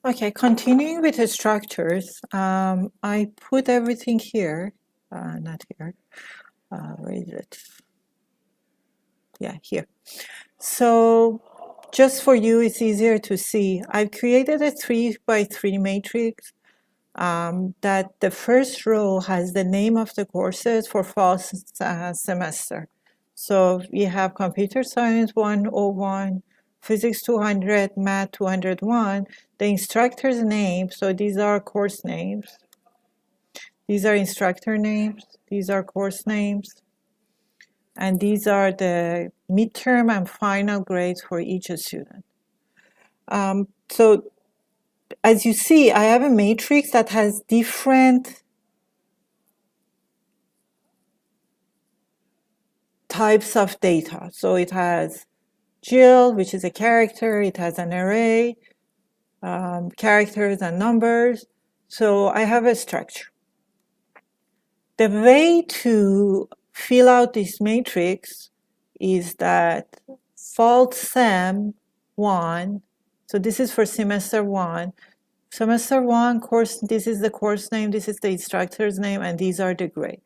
Okay, continuing with the structures, I put everything here, not here, where is it? Yeah, here. So just for you, it's easier to see. I've created a 3 by 3 matrix that the first row has the name of the courses for fall semester. So we have Computer Science 101, Physics 200, Math 201, the instructor's name. So these are course names. These are instructor names. These are course names. And these are the midterm and final grades for each student. So as you see, I have a matrix that has different types of data. So it has Jill, which is a character. It has an array, characters and numbers. So I have a structure. The way to fill out this matrix is that fall sem 1, so this is for semester 1. Semester 1 course, this is the course name, this is the instructor's name, and these are the grade.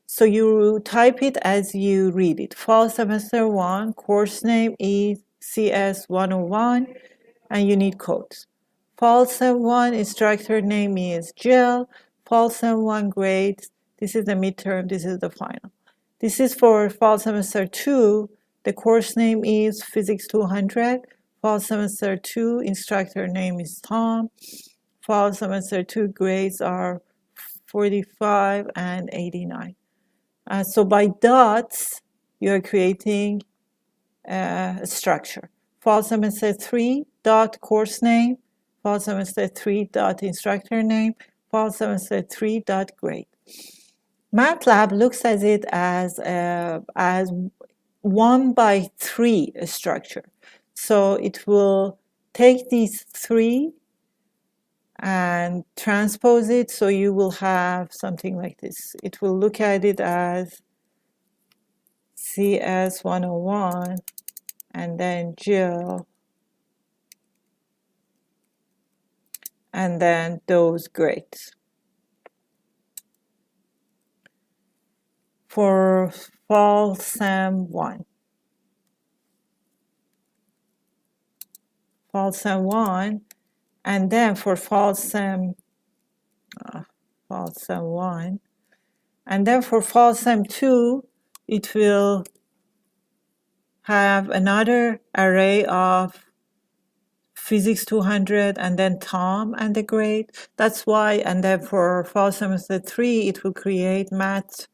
So you type it as you read it. Fall semester 1, course name is CS 101, and you need codes. Fall sem 1, instructor name is Jill. Fall sem 1 grades, this is the midterm, this is the final. This is for fall semester 2, the course name is Physics 200. Fall semester 2, instructor name is Tom. Fall semester 2 grades are 45 and 89. So by dots, you're creating a structure. Fall semester 3 dot course name, fall semester 3 dot instructor name, fall semester 3 dot grade. MATLAB looks at it as 1 by 3 structure. So it will take these 3 and transpose it, so you will have something like this. It will look at it as CS 101 and then Jill and then those grades. For fall sem 1. Fall sem 1, and then for fall sem 1, and then for fall sem 2, it will have another array of Physics 200 and then Tom and the grade. That's why, and then for fall semester 3, it will create Math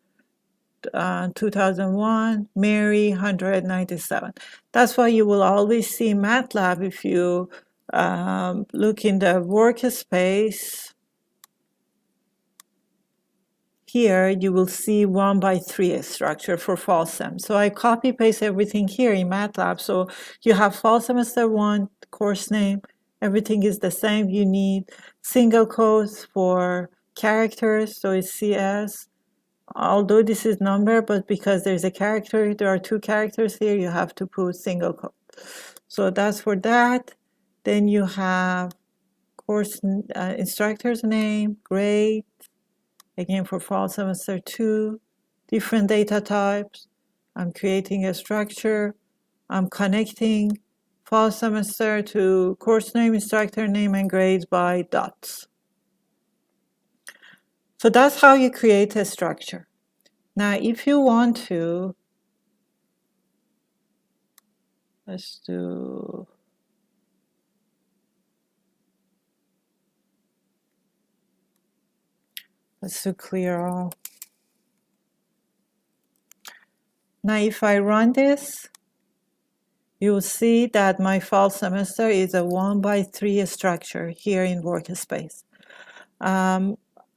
2001, Mary 197. That's why you will always see MATLAB if you look in the workspace. Here you will see 1 by 3 structure for fall sem. So I copy paste everything here in MATLAB. So you have fall semester 1 course name. Everything is the same. You need single quotes for characters. So it's CS. Although this is number, but because there's a character, there are 2 characters here, you have to put single quote. So that's for that. Then you have course instructor's name, grade, again for fall semester 2, different data types. I'm creating a structure. I'm connecting fall semester to course name, instructor name, and grades by dots. So that's how you create a structure. Now, if you want to, let's do clear all. Now, if I run this, you'll see that my fall semester is a 1 by 3 structure here in workspace.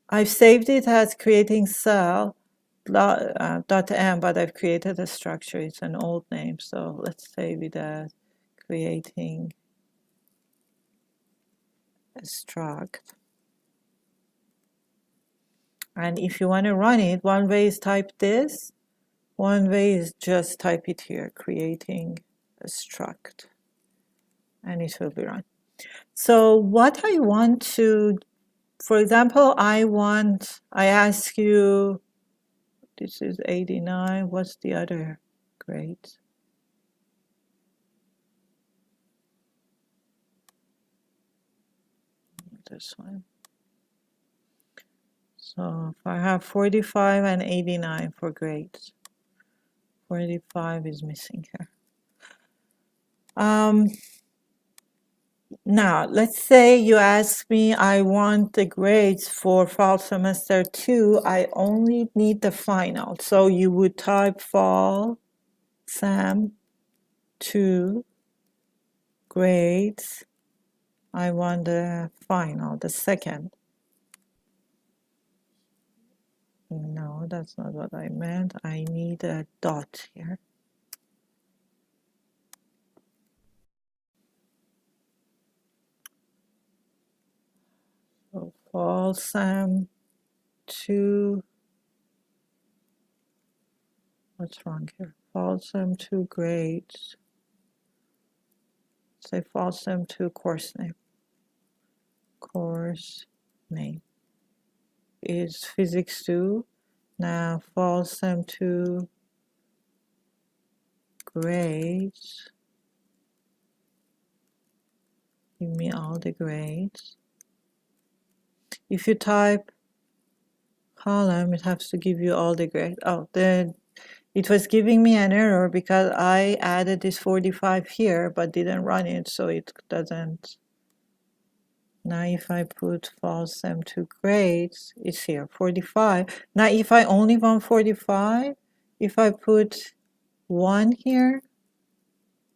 I've saved it as creating cell .m, but I've created a structure. It's an old name, so let's save it as creating a struct. And if you want to run it, one way is type this, one way is just type it here, creating a struct, and it will be run. So what I want to, for example, I ask you, this is 89, what's the other grade? This one. So if I have 45 and 89 for grades, 45 is missing here. Now, let's say you ask me, I want the grades for fall semester 2. I only need the final. So you would type fall sem 2 grades. I want the final, the second. No, that's not what I meant. I need a dot here. So fall sem 2. What's wrong here? Fall sem 2 grades. Say fall sem 2 course name. Course name is physics 2. Now fall sem 2 grades. Give me all the grades. If you type column, it has to give you all the grades. Oh, then it was giving me an error because I added this 45 here but didn't run it, so it doesn't. Now if I put fall sem 2 grades, it's here, 45. Now if I only want 45, if I put 1 here,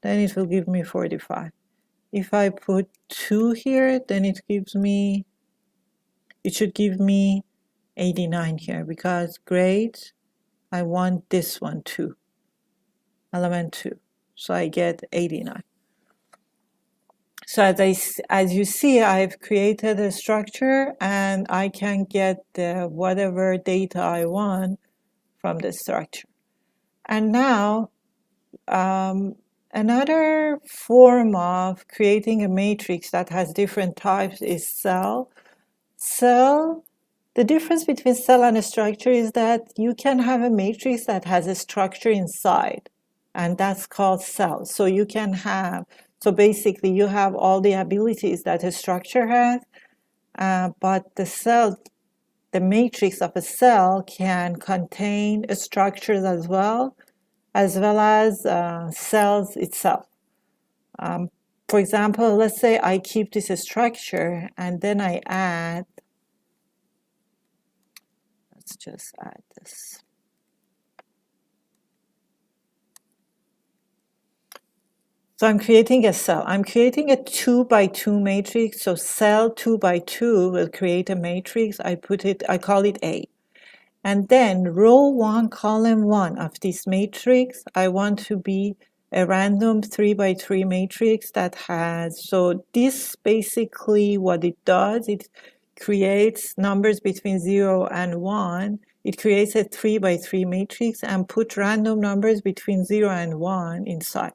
then it will give me 45. If I put 2 here, then it should give me 89 here, because grades, I want this one too, element 2. So I get 89. So as you see, I've created a structure and I can get whatever data I want from the structure. And now, another form of creating a matrix that has different types is cell. Cell, the difference between cell and a structure is that you can have a matrix that has a structure inside, and that's called cell. So you can have, so basically you have all the abilities that a structure has, but the cell, the matrix of a cell can contain structures as well as cells itself. For example, let's say I keep this structure and then I add, let's just add this. So I'm creating a cell. I'm creating a 2 by 2 matrix. So cell 2 by 2 will create a matrix. I call it A. And then row 1, column 1 of this matrix, I want to be a random 3 by 3 matrix that has, so this basically what it does, it creates numbers between 0 and 1. It creates a 3 by 3 matrix and put random numbers between 0 and 1 inside.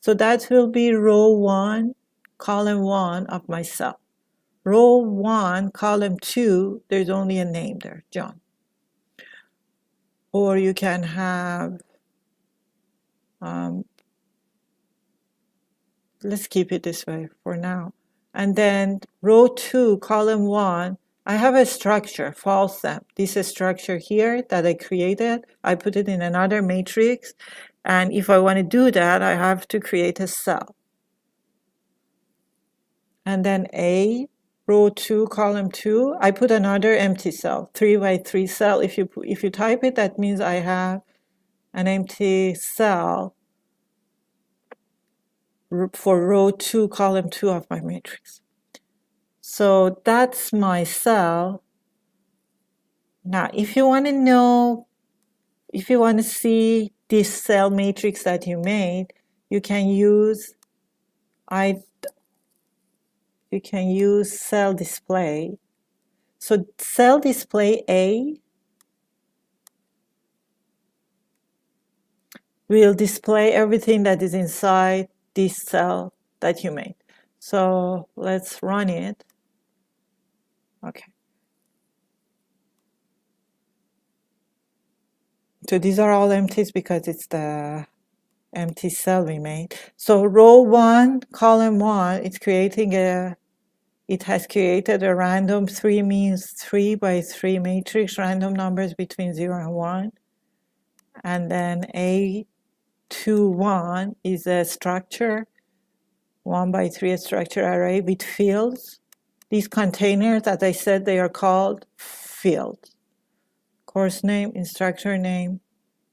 So that will be row 1, column 1 of my cell. Row 1, column 2, there's only a name there, John. Or you can have, let's keep it this way for now. And then row 2, column 1, I have a structure, fall sem. This is structure here that I created. I put it in another matrix. And if I want to do that, I have to create a cell. And then A, row 2, column 2, I put another empty cell, 3 by 3 cell. If you type it, that means I have an empty cell for row 2, column 2 of my matrix. So that's my cell. Now, if you want to know, if you want to see this cell matrix that you made, you can use cell display. So cell display A will display everything that is inside this cell that you made. So let's run it. Okay. So these are all empties because it's the empty cell we made. So row 1, column 1, it's creating it has created a random 3 means 3 by 3 matrix, random numbers between 0 and 1. And then A21 is a structure, 1 by 3 structure array with fields. These containers, as I said, they are called fields. Course name, instructor name,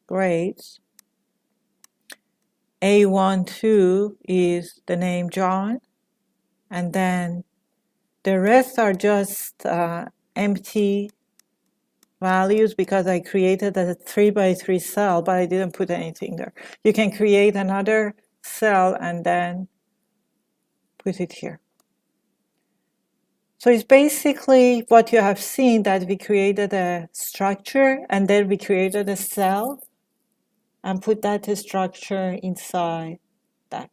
grades. A12 is the name John. And then the rest are just empty values because I created a 3 by 3 cell, but I didn't put anything there. You can create another cell and then put it here. So it's basically what you have seen, that we created a structure and then we created a cell and put that structure inside that.